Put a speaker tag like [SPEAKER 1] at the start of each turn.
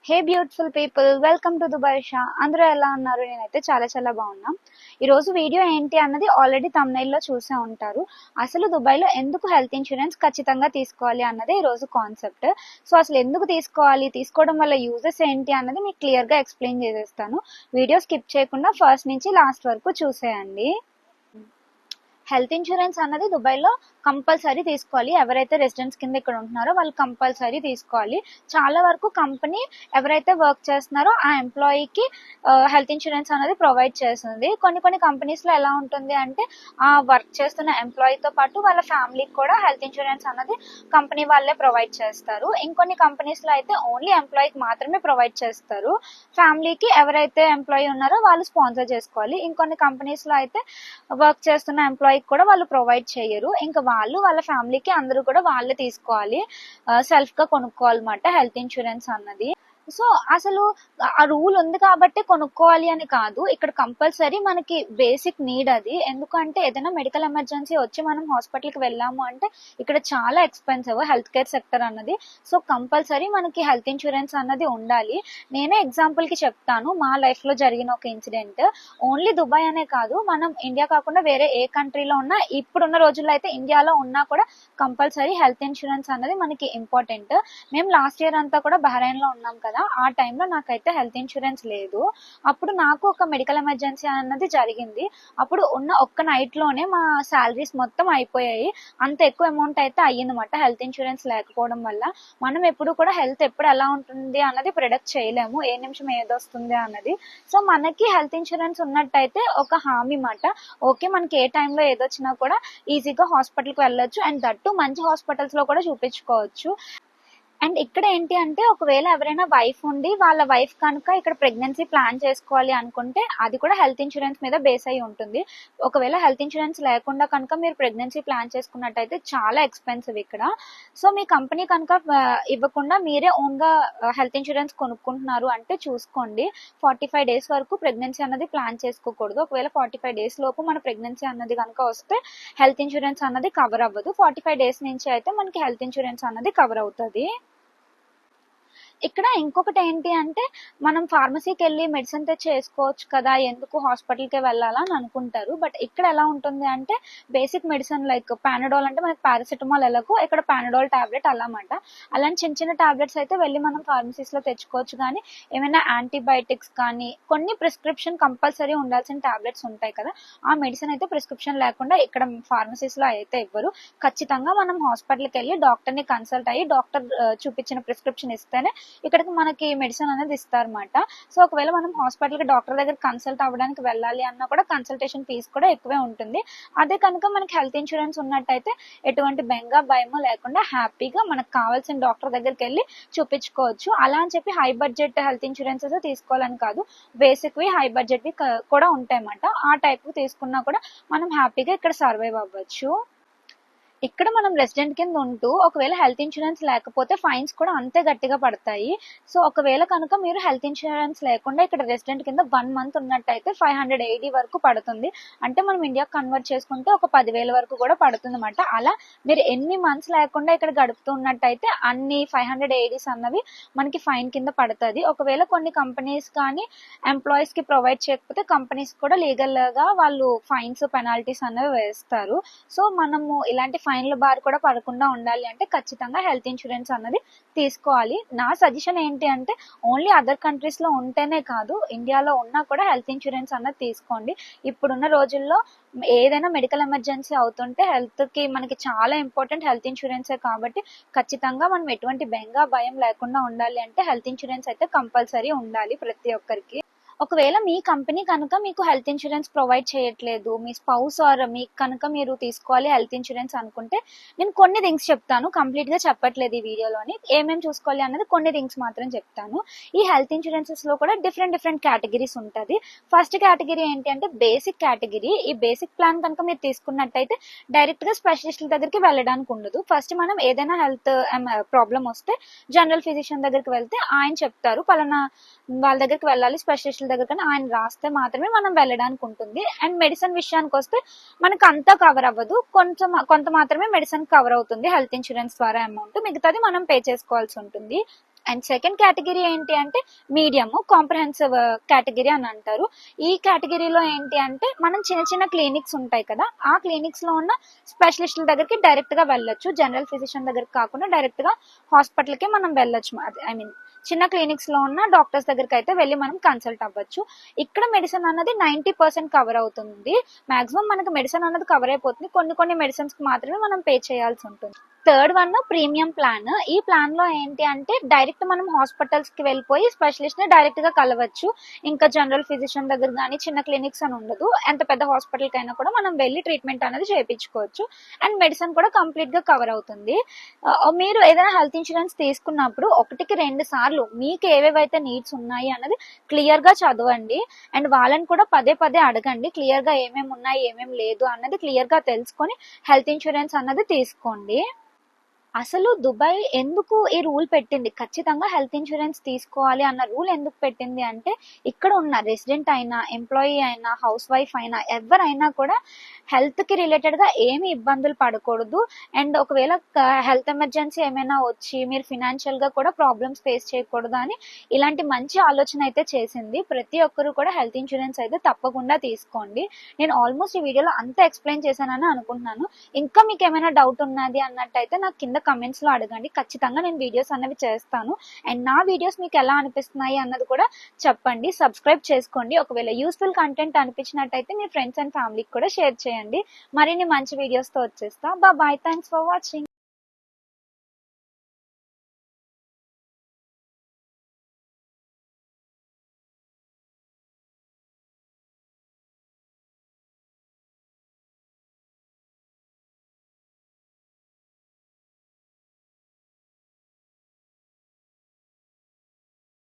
[SPEAKER 1] Hey beautiful people, welcome to Dubai Shah. అందరూ ఎలా ఉన్నారు? నేనైతే చాలా బాగున్నా. ఈరోజు వీడియో ఏంటి అన్నది ఆల్రెడీ తమ్నైల్లో చూసే ఉంటారు. అసలు దుబాయ్లో ఎందుకు హెల్త్ ఇన్సూరెన్స్ ఖచ్చితంగా తీసుకోవాలి అన్నదే ఈరోజు కాన్సెప్ట్. సో అసలు ఎందుకు తీసుకోవాలి, తీసుకోవడం వల్ల యూజెస్ ఏంటి అన్నది మీకు క్లియర్గా ఎక్స్ప్లెయిన్ చేసేస్తాను. వీడియో స్కిప్ చేయకుండా ఫస్ట్ నుంచి లాస్ట్ వరకు చూసేయండి. హెల్త్ ఇన్సూరెన్స్ అన్నది దుబాయ్లో కంపల్సరీ తీసుకోవాలి. ఎవరైతే రెసిడెంట్స్ కింద ఇక్కడ ఉంటున్నారో వాళ్ళు కంపల్సరీ తీసుకోవాలి. చాలా వరకు కంపెనీ ఎవరైతే వర్క్ చేస్తున్నారో ఆ ఎంప్లాయీకి హెల్త్ ఇన్సూరెన్స్ అనేది ప్రొవైడ్ చేస్తుంది. కొన్ని కంపెనీస్లో ఎలా ఉంటుంది అంటే ఆ వర్క్ చేస్తున్న ఎంప్లాయీతో పాటు వాళ్ళ ఫ్యామిలీకి కూడా హెల్త్ ఇన్సూరెన్స్ అన్నది కంపెనీ వాళ్ళే ప్రొవైడ్ చేస్తారు. ఇంకొన్ని కంపెనీస్లో అయితే ఓన్లీ ఎంప్లాయీకి మాత్రమే ప్రొవైడ్ చేస్తారు. ఫ్యామిలీకి ఎవరైతే ఎంప్లాయీ ఉన్నారో వాళ్ళు స్పాన్సర్ చేసుకోవాలి. ఇంకొన్ని కంపెనీస్లో అయితే వర్క్ చేస్తున్న ఎంప్లాయీకి కూడా వాళ్ళు ప్రొవైడ్ చేయరు. ఇంకా వాళ్ళు వాళ్ళ ఫ్యామిలీకి అందరూ కూడా వాళ్ళే తీసుకోవాలి, సెల్ఫ్ గా కొనుక్కోవాలన్నమాట హెల్త్ ఇన్సూరెన్స్ అన్నది. సో అసలు ఆ రూల్ ఉంది కాబట్టి కొనుక్కోవాలి అని కాదు, ఇక్కడ కంపల్సరీ మనకి బేసిక్ నీడ్ అది. ఎందుకంటే ఏదైనా మెడికల్ ఎమర్జెన్సీ వచ్చి మనం హాస్పిటల్కి వెళ్ళాము అంటే ఇక్కడ చాలా ఎక్స్పెన్సివ్ హెల్త్ కేర్ సెక్టర్ అన్నది. సో కంపల్సరీ మనకి హెల్త్ ఇన్సూరెన్స్ అన్నది ఉండాలి. నేనే ఎగ్జాంపుల్ కి చెప్తాను, మా లైఫ్ లో జరిగిన ఒక ఇన్సిడెంట్. ఓన్లీ దుబాయ్ అనే కాదు, మనం ఇండియా కాకుండా వేరే ఏ కంట్రీలో ఉన్నా, ఇప్పుడున్న రోజుల్లో అయితే ఇండియాలో ఉన్నా కూడా కంపల్సరీ హెల్త్ ఇన్సూరెన్స్ అన్నది మనకి ఇంపార్టెంట్. మేము లాస్ట్ ఇయర్ అంతా కూడా బహ్రెయిన్ లో ఉన్నాం కదా, ఆ టైంలో నాకైతే హెల్త్ ఇన్సూరెన్స్ లేదు. అప్పుడు నాకు ఒక మెడికల్ ఎమర్జెన్సీ అన్నది జరిగింది. అప్పుడు ఉన్న ఒక్క నైట్ లోనే మా శాలరీస్ మొత్తం అయిపోయాయి. అంత ఎక్కువ అమౌంట్ అయితే అయ్యిందన్నమాట హెల్త్ ఇన్సూరెన్స్ లేకపోవడం వల్ల. మనం ఎప్పుడు కూడా హెల్త్ ఎప్పుడు ఎలా ఉంటుంది అన్నది ప్రిడిక్ట్ చేయలేము, ఏ నిమిషం ఏదొస్తుంది అన్నది. సో మనకి హెల్త్ ఇన్సూరెన్స్ ఉన్నట్టయితే ఒక హామీ మాట. ఓకే, మనకి ఏ టైంలో ఏదొచ్చినా కూడా ఈజీగా హాస్పిటల్కి వెళ్ళొచ్చు, అండ్ దట్టు మంచి హాస్పిటల్స్ లో కూడా చూపించుకోవచ్చు. అండ్ ఇక్కడ ఏంటి అంటే ఒకవేళ ఎవరైనా వైఫ్ ఉండి వాళ్ళ వైఫ్ కనుక ఇక్కడ ప్రెగ్నెన్సీ ప్లాన్ చేసుకోవాలి అనుకుంటే అది కూడా హెల్త్ ఇన్సూరెన్స్ మీద బేస్ అయి ఉంటుంది. ఒకవేళ హెల్త్ ఇన్సూరెన్స్ లేకుండా కనుక మీరు ప్రెగ్నెన్సీ ప్లాన్ చేసుకున్నట్టయితే చాలా ఎక్స్పెన్సివ్ ఇక్కడ. సో మీ కంపెనీ కనుక ఇవ్వకుండా మీరే ఓన్ గా హెల్త్ ఇన్సూరెన్స్ కొనుక్కుంటున్నారు అంటే చూసుకోండి. 45 days వరకు ప్రెగ్నెన్సీ అన్నది ప్లాన్ చేసుకోకూడదు. ఒకవేళ 45 days లోపు మన ప్రెగ్నెన్సీ అన్నది కనుక వస్తే హెల్త్ ఇన్సూరెన్స్ అన్నది కవర్ అవ్వదు. 45 days నుంచి అయితే మనకి హెల్త్ ఇన్సూరెన్స్ అన్నది కవర్ అవుతుంది. ఇక్కడ ఇంకొకటి ఏంటి అంటే మనం ఫార్మసీకి వెళ్ళి మెడిసిన్ తెచ్చి వేసుకోవచ్చు కదా, ఎందుకు హాస్పిటల్కే వెళ్ళాలా అని అనుకుంటారు. బట్ ఇక్కడ ఎలా ఉంటుంది అంటే బేసిక్ మెడిసిన్ లైక్ పానడోల్ అంటే మనకి పారాసిటమాల్ ఎలాగో ఇక్కడ పానడోల్ టాబ్లెట్ అలామాట. అలాంటి చిన్న టాబ్లెట్స్ అయితే వెళ్ళి మనం ఫార్మసీస్ లో తెచ్చుకోవచ్చు. కానీ ఏమైనా యాంటీబయాటిక్స్ కానీ కొన్ని ప్రిస్క్రిప్షన్ కంపల్సరీ ఉండాల్సిన టాబ్లెట్స్ ఉంటాయి కదా, ఆ మెడిసిన్ అయితే ప్రిస్క్రిప్షన్ లేకుండా ఇక్కడ ఫార్మసీస్ లో అయితే ఇవ్వరు. ఖచ్చితంగా మనం హాస్పిటల్కి వెళ్ళి డాక్టర్ ని కన్సల్ట్ అయ్యి డాక్టర్ చూపించిన ప్రిస్క్రిప్షన్ ఇస్తేనే ఇక్కడికి మనకి మెడిసిన్ అనేది ఇస్తారన్నమాట. సో ఒకవేళ మనం హాస్పిటల్ కి డాక్టర్ దగ్గర కన్సల్ట్ అవ్వడానికి వెళ్ళాలి అన్నా కూడా కన్సల్టేషన్ ఫీజు కూడా ఎక్కువే ఉంటుంది. అదే కనుక మనకి హెల్త్ ఇన్సూరెన్స్ ఉన్నట్టయితే ఎటువంటి బెంగా భయమో లేకుండా హ్యాపీగా మనకు కావాల్సిన డాక్టర్ దగ్గరికి వెళ్ళి చూపించుకోవచ్చు. అలా అని చెప్పి హై బడ్జెట్ హెల్త్ ఇన్సూరెన్సెస్ తీసుకోవాలని కాదు, బేసిక్వి హై బడ్జెట్వి కూడా ఉంటాయన్నమాట. ఆ టైప్ తీసుకున్నా కూడా మనం హ్యాపీగా ఇక్కడ సర్వైవ్ అవ్వచ్చు. ఇక్కడ మనం రెసిడెంట్ కింద ఉంటూ ఒకవేళ హెల్త్ ఇన్సూరెన్స్ లేకపోతే ఫైన్స్ కూడా అంతే గట్టిగా పడతాయి. సో ఒకవేళ కనుక మీరు హెల్త్ ఇన్సూరెన్స్ లేకుండా ఇక్కడ రెసిడెంట్ కింద 1 month ఉన్నట్టయితే 500 AED వరకు పడుతుంది. అంటే మనం ఇండియాకి కన్వర్ట్ చేసుకుంటే ఒక 10,000 వరకు కూడా పడుతుంది అన్నమాట. అలా మీరు ఎన్ని మంత్స్ లేకుండా ఇక్కడ గడుపుతున్నట్టయితే అన్ని 500 AEDs అన్నవి మనకి ఫైన్ కింద పడుతుంది. ఒకవేళ కొన్ని కంపెనీస్ కానీ ఎంప్లాయీస్ కి ప్రొవైడ్ చేయకపోతే కంపెనీస్ కూడా లీగల్ గా వాళ్ళు ఫైన్స్ పెనాల్టీస్ అనేవి వేస్తారు. సో మనము ఇలాంటి ఫైన్ల బార్ కూడా పడకుండా ఉండాలి అంటే ఖచ్చితంగా హెల్త్ ఇన్సూరెన్స్ అన్నది తీసుకోవాలి. నా సజెషన్ ఏంటి అంటే ఓన్లీ అదర్ కంట్రీస్ లో ఉంటేనే కాదు, ఇండియాలో ఉన్నా కూడా హెల్త్ ఇన్సూరెన్స్ అన్నది తీసుకోండి. ఇప్పుడున్న రోజుల్లో ఏదైనా మెడికల్ ఎమర్జెన్సీ అవుతుంటే హెల్త్ కి మనకి చాలా ఇంపార్టెంట్ హెల్త్ ఇన్సూరెన్సే. కాబట్టి ఖచ్చితంగా మనం ఎటువంటి బెంగా భయం లేకుండా ఉండాలి అంటే హెల్త్ ఇన్సూరెన్స్ అయితే కంపల్సరీ ఉండాలి ప్రతి ఒక్కరికి. ఒకవేళ మీ కంపెనీ కనుక మీకు హెల్త్ ఇన్సూరెన్స్ ప్రొవైడ్ చేయట్లేదు, మీ స్పౌస్ ఆర్ మీకు కనుక మీరు తీసుకోవాలి హెల్త్ ఇన్సూరెన్స్ అనుకుంటే నేను కొన్ని థింగ్స్ చెప్తాను. కంప్లీట్ గా చెప్పట్లేదు ఈ వీడియోలోని. ఏమేమి చూసుకోవాలి అన్నది కొన్ని థింగ్స్ మాత్రం చెప్తాను. ఈ హెల్త్ ఇన్సూరెన్సెస్ లో కూడా డిఫరెంట్ కేటగిరీస్ ఉంటుంది. ఫస్ట్ కేటగిరీ ఏంటి అంటే బేసిక్ కేటగిరీ. ఈ బేసిక్ ప్లాన్ కనుక మీరు తీసుకున్నట్టయితే డైరెక్ట్ గా స్పెషలిస్టుల దగ్గరికి వెళ్ళడానికి ఉండదు. ఫస్ట్ మనం ఏదైనా హెల్త్ ప్రాబ్లం వస్తే జనరల్ ఫిజిషియన్ దగ్గరికి వెళ్తే ఆయన చెప్తారు పలానా వాళ్ళ దగ్గరికి వెళ్ళాలి స్పెషలిస్ట్ దగ్గర, కానీ ఆయన రాస్తే మాత్రమే మనం వెళ్ళడానికి ఉంటుంది. అండ్ మెడిసిన్ విషయానికి వస్తే మనకు అంతా కవర్ అవ్వదు, కొంత మాత్రమే మెడిసిన్ కవర్ అవుతుంది హెల్త్ ఇన్సూరెన్స్ ద్వారా అమౌంట్, మిగతాది మనం పే చేసుకోవాల్సి ఉంటుంది. అండ్ సెకండ్ కేటగిరీ ఏంటి అంటే మీడియం కాంప్రహెన్సివ్ కేటగిరీ అని అంటారు. ఈ కేటగిరీలో ఏంటి అంటే మనం చిన్న చిన్న క్లినిక్స్ ఉంటాయి కదా, ఆ క్లినిక్స్ లో ఉన్న స్పెషలిస్టుల దగ్గరికి డైరెక్ట్ గా వెళ్ళొచ్చు. జనరల్ ఫిజిషియన్ దగ్గరికి కాకుండా డైరెక్ట్ గా హాస్పిటల్ కి మనం వెళ్ళొచ్చు. ఐ మీన్ చిన్న క్లినిక్స్ లో ఉన్న డాక్టర్స్ దగ్గరికి అయితే వెళ్ళి మనం కన్సల్ట్ అవ్వచ్చు. ఇక్కడ మెడిసిన్ అన్నది 90% కవర్ అవుతుంది. మాక్సిమం మనకి మెడిసిన్ అన్నది కవర్ అయిపోతుంది. కొన్ని మెడిసిన్స్ కి మాత్రమే మనం పే చేయాల్సి ఉంటుంది. Third one premium plan. ఈ ప్లాన్ లో ఏంటి అంటే డైరెక్ట్ మనం హాస్పిటల్స్ కి వెళ్ళిపోయి స్పెషలిస్ట్ ని డైరెక్ట్ గా కలవచ్చు. ఇంకా జనరల్ ఫిజిషియన్ దగ్గర కానీ చిన్న క్లినిక్స్ అని ఉండదు. ఎంత పెద్ద హాస్పిటల్ కైనా కూడా మనం వెళ్ళి ట్రీట్మెంట్ అనేది చేయించుకోవచ్చు. అండ్ మెడిసిన్ కూడా కంప్లీట్ గా కవర్ అవుతుంది. మీరు ఏదైనా హెల్త్ ఇన్సూరెన్స్ తీసుకున్నప్పుడు 1-2 సార్లు మీకు ఏవేవైతే నీడ్స్ ఉన్నాయి అన్నది క్లియర్ గా చదవండి. అండ్ వాళ్ళని కూడా పదే పదే అడగండి. క్లియర్ గా ఏమేమి ఉన్నాయి ఏమేమి లేదు అన్నది క్లియర్ గా తెలుసుకొని హెల్త్ ఇన్సూరెన్స్ అన్నది తీసుకోండి. అసలు దుబాయ్ ఎందుకు ఈ రూల్ పెట్టింది, ఖచ్చితంగా హెల్త్ ఇన్సూరెన్స్ తీసుకోవాలి అన్న రూల్ ఎందుకు పెట్టింది అంటే, ఇక్కడ ఉన్న రెసిడెంట్ అయినా, ఎంప్లాయీ అయినా, హౌస్ వైఫ్ అయినా, ఎవరైనా కూడా హెల్త్ కి రిలేటెడ్ గా ఏమి ఇబ్బందులు పడకూడదు. అండ్ ఒకవేళ హెల్త్ ఎమర్జెన్సీ ఏమైనా వచ్చి మీరు ఫినాన్షియల్ గా కూడా ప్రాబ్లమ్స్ ఫేస్ చేయకూడదు అని ఇలాంటి మంచి ఆలోచన అయితే చేసింది. ప్రతి ఒక్కరు కూడా హెల్త్ ఇన్సూరెన్స్ అయితే తప్పకుండా తీసుకోండి. నేను ఆల్మోస్ట్ ఈ వీడియోలో అంతా ఎక్స్ప్లెయిన్ చేశానని అనుకుంటున్నాను. ఇంకా మీకు ఏమైనా డౌట్ ఉన్నది అన్నట్టయితే నాకు కింద కమెంట్స్ లో అడగండి. ఖచ్చితంగా నేను వీడియోస్ అనేవి చేస్తాను. అండ్ నా వీడియోస్ మీకు ఎలా అనిపిస్తున్నాయి అన్నది కూడా చెప్పండి. సబ్స్క్రైబ్ చేసుకోండి. ఒకవేళ యూస్ఫుల్ కంటెంట్ అనిపించినట్టయితే మీ ఫ్రెండ్స్ అండ్ ఫ్యామిలీకి కూడా షేర్ చేయండి. మరిన్ని మంచి వీడియోస్ తో వచ్చేస్తా. బాయ్. Thanks for watching.